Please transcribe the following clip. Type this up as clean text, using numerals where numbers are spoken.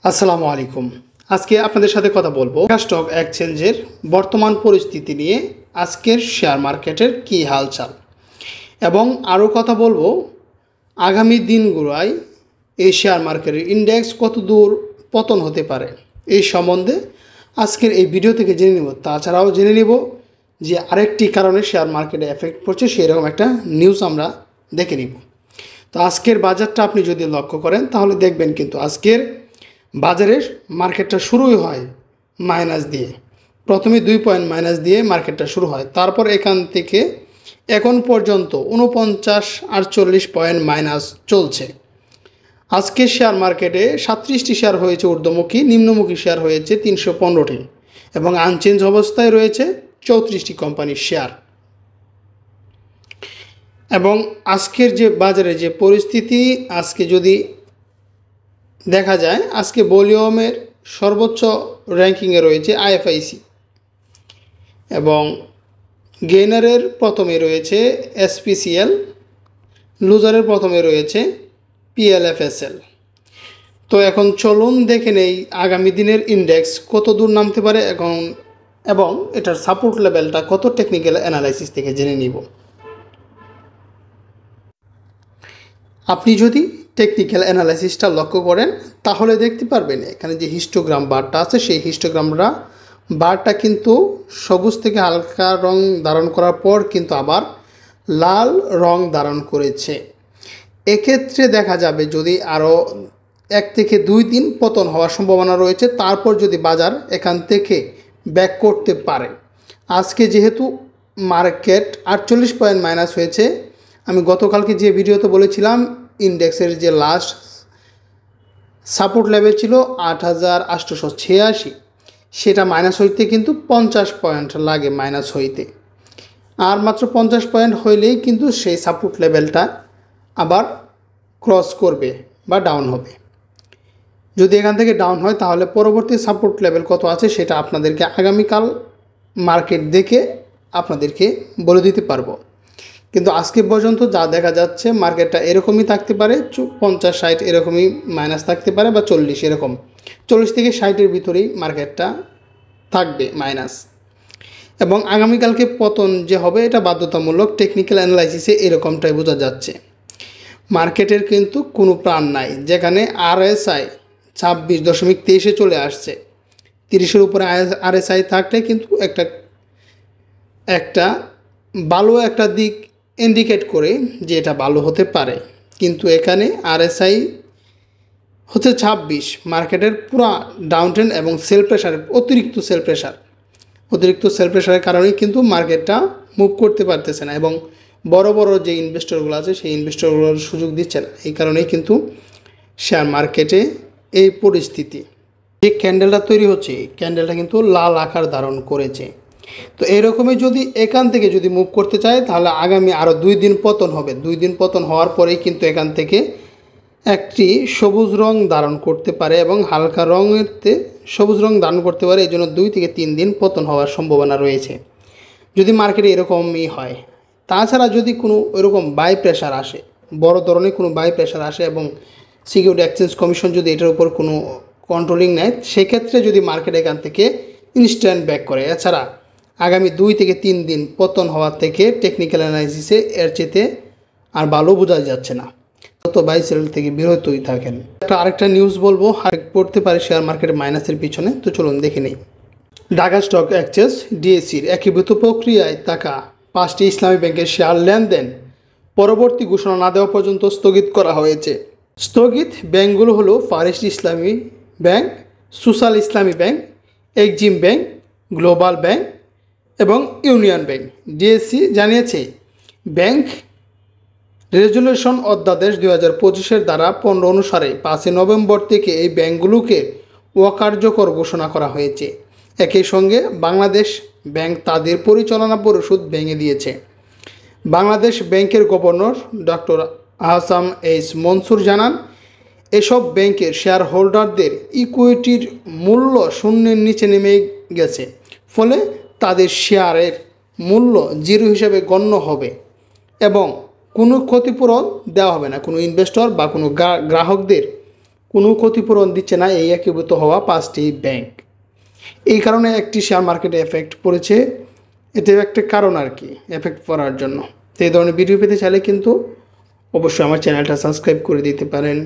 আসসালামু আলাইকুম। আজকে আপনাদের সাথে কথা বলবো স্টক এক্সচেঞ্জের বর্তমান পরিস্থিতি নিয়ে, আজকের শেয়ার মার্কেটের কী হালচাল, এবং আরও কথা বলবো আগামী দিনগুলোয় এই শেয়ার মার্কেটের ইন্ডেক্স কত দূর পতন হতে পারে। এই সম্বন্ধে আজকের এই ভিডিও থেকে জেনে নেব। তাছাড়াও জেনে নেব যে আরেকটি কারণে শেয়ার মার্কেটে এফেক্ট পড়ছে, সেরকম একটা নিউজ আমরা দেখে নিব। তো আজকের বাজারটা আপনি যদি লক্ষ্য করেন তাহলে দেখবেন কিন্তু আজকের বাজারের মার্কেটটা শুরুই হয় মাইনাস দিয়ে। প্রথমে 2 পয়েন্ট মাইনাস দিয়ে মার্কেটটা শুরু হয়, তারপর এখান থেকে এখন পর্যন্ত 49-48 পয়েন্ট মাইনাস চলছে। আজকে শেয়ার মার্কেটে 37টি শেয়ার হয়েছে ঊর্ধ্বমুখী, নিম্নমুখী শেয়ার হয়েছে 315টি, এবং আনচেঞ্জ অবস্থায় রয়েছে 34টি কোম্পানির শেয়ার। এবং আজকের যে বাজারে যে পরিস্থিতি, আজকে যদি দেখা যায়, আজকে ভলিউমের সর্বোচ্চ র্যাঙ্কিংয়ে রয়েছে আইএফআইসি, এবং গেইনারের প্রথমে রয়েছে এসপিসিএল, লুজারের প্রথমে রয়েছে পিএলএফএসএল। তো এখন চলুন দেখে নেই আগামী দিনের ইন্ডেক্স কত দূর নামতে পারে এবং এটার সাপোর্ট লেভেলটা কত, টেকনিক্যাল অ্যানালাইসিস থেকে জেনে নিব। আপনি যদি টেকনিক্যাল অ্যানালাইসিসটা লক্ষ্য করেন তাহলে দেখতে পারবেন এখানে যে হিস্টোগ্রাম বারটা আছে, সেই হিস্টোগ্রামটা বারটা কিন্তু সবুজ থেকে হালকা রং ধারণ করার পর কিন্তু আবার লাল রং ধারণ করেছে। এক্ষেত্রে দেখা যাবে যদি আরও 1 থেকে 2 দিন পতন হওয়ার সম্ভাবনা রয়েছে, তারপর যদি বাজার এখান থেকে ব্যাক করতে পারে। আজকে যেহেতু মার্কেট 48 পয়েন্ট মাইনাস হয়েছে, আমি গতকালকে যে ভিডিওতে বলেছিলাম ইন্ডেক্সের যে লাস্ট সাপোর্ট লেভেল ছিল 8886, সেটা মাইনাস হইতে কিন্তু 50 পয়েন্ট লাগে মাইনাস হইতে। আর মাত্র 50 পয়েন্ট হইলেই কিন্তু সেই সাপোর্ট লেভেলটা আবার ক্রস করবে বা ডাউন হবে। যদি এখান থেকে ডাউন হয় তাহলে পরবর্তী সাপোর্ট লেভেল কত আছে সেটা আপনাদেরকে আগামীকাল মার্কেট দেখে আপনাদেরকে বলে দিতে পারবো। কিন্তু আজকে পর্যন্ত যা দেখা যাচ্ছে মার্কেটটা এরকমই থাকতে পারে, 50-60 এরকমই মাইনাস থাকতে পারে, বা 40 এরকম, 40 থেকে 60-এর ভিতরেই মার্কেটটা থাকবে মাইনাস। এবং আগামীকালকে পতন যে হবে এটা বাধ্যতামূলক, টেকনিক্যাল অ্যানালাইসিসে এরকমটাই বোঝা যাচ্ছে। মার্কেটের কিন্তু কোনো প্রাণ নাই, যেখানে আরএসআই 26.23-এ চলে আসছে। 30-এর উপরে আরএসআই থাকলে কিন্তু একটা ভালো একটা দিক ইন্ডিকেট করে যে এটা ভালো হতে পারে, কিন্তু এখানে আরএসআই হচ্ছে 26, মার্কেটের পুরো ডাউন ট্রেন্ড এবং সেল প্রেশার, অতিরিক্ত সেল প্রেশারের কারণেই কিন্তু মার্কেটটা মুভ করতে পারতেছে না, এবং বড় বড় যে ইনভেস্টরগুলো আছে সেই ইনভেস্টরগুলোর সুযোগ দিচ্ছে না। এই কারণেই কিন্তু শেয়ার মার্কেটে এই পরিস্থিতি। যে ক্যান্ডেলটা তৈরি হচ্ছে, এই ক্যান্ডেলটা কিন্তু লাল আকার ধারণ করেছে। তো এরকমই যদি এখান থেকে যদি মুভ করতে চায় তাহলে আগামী আরও 2 দিন পতন হবে। 2 দিন পতন হওয়ার পরেই কিন্তু এখান থেকে একটি সবুজ রং ধারণ করতে পারে, এবং হালকা রঙেরতে সবুজ রং ধারণ করতে পারে। এই জন্য 2 থেকে 3 দিন পতন হওয়ার সম্ভাবনা রয়েছে যদি মার্কেটে এরকমই হয়। তাছাড়া যদি কোনো এরকম বাই প্রেশার আসে, বড় ধরনের কোনো বাই প্রেশার আসে, এবং সিকিউরিটি এক্সচেঞ্জ কমিশন যদি এটার উপর কোনো কন্ট্রোলিং নেয়, সেক্ষেত্রে যদি মার্কেট এখান থেকে ইনস্ট্যান্ট ব্যাক করে। এছাড়া আগামী 2 থেকে 3 দিন পতন হওয়ার থেকে টেকনিক্যাল অ্যানালাইসিসে এর চেয়ে আর ভালো বোঝা যাচ্ছে না। তত বাই সেল থেকে বিরতই থাকেন। আরেকটা নিউজ বলবো, পড়তে পারে শেয়ার মার্কেটের মাইনাসের পিছনে। তো চলুন দেখে নেই। ঢাকা স্টক এক্সচেঞ্জ ডিএসির একীভূত প্রক্রিয়ায় থাকা 5টি ইসলামী ব্যাংকের শেয়ার লেনদেন পরবর্তী ঘোষণা না দেওয়া পর্যন্ত স্থগিত করা হয়েছে। স্থগিত ব্যাংকগুলো হলো ফারিস্ট ইসলামী ব্যাংক, সোশ্যাল ইসলামী bank, Exim bank, global bank এবং ইউনিয়ন ব্যাংক। ডিএসসি জানিয়েছে, ব্যাংক রেজুলেশন অধ্যাদেশ 2025-এর দ্বারা 15 অনুসারে 5 নভেম্বর থেকে এই ব্যাংকগুলোকে অকার্যকর ঘোষণা করা হয়েছে। একই সঙ্গে বাংলাদেশ ব্যাংক তাদের পরিচালনা পরিষদ ভেঙে দিয়েছে। বাংলাদেশ ব্যাংকের governor doctor Ahsan H Mansur জানান, এসব ব্যাংকের শেয়ার হোল্ডারদের ইকুইটির মূল্য শূন্যের নিচে নেমে গেছে, ফলে তাদের শেয়ারের মূল্য 0 হিসেবে গণ্য হবে এবং কোনো ক্ষতিপূরণ দেওয়া হবে না। কোনো ইনভেস্টর বা কোনো গ্রাহকদের কোনো ক্ষতিপূরণ দিচ্ছে না এই একীভূত হওয়া 5টি ব্যাংক। এই কারণে একটি শেয়ার মার্কেটে এফেক্ট পড়েছে, এতে একটা কারণ আর কি এফেক্ট পড়ার জন্য। তো এই ধরনের ভিডিও পেতে চাইলে কিন্তু অবশ্যই আমার চ্যানেলটা সাবস্ক্রাইব করে দিতে পারেন।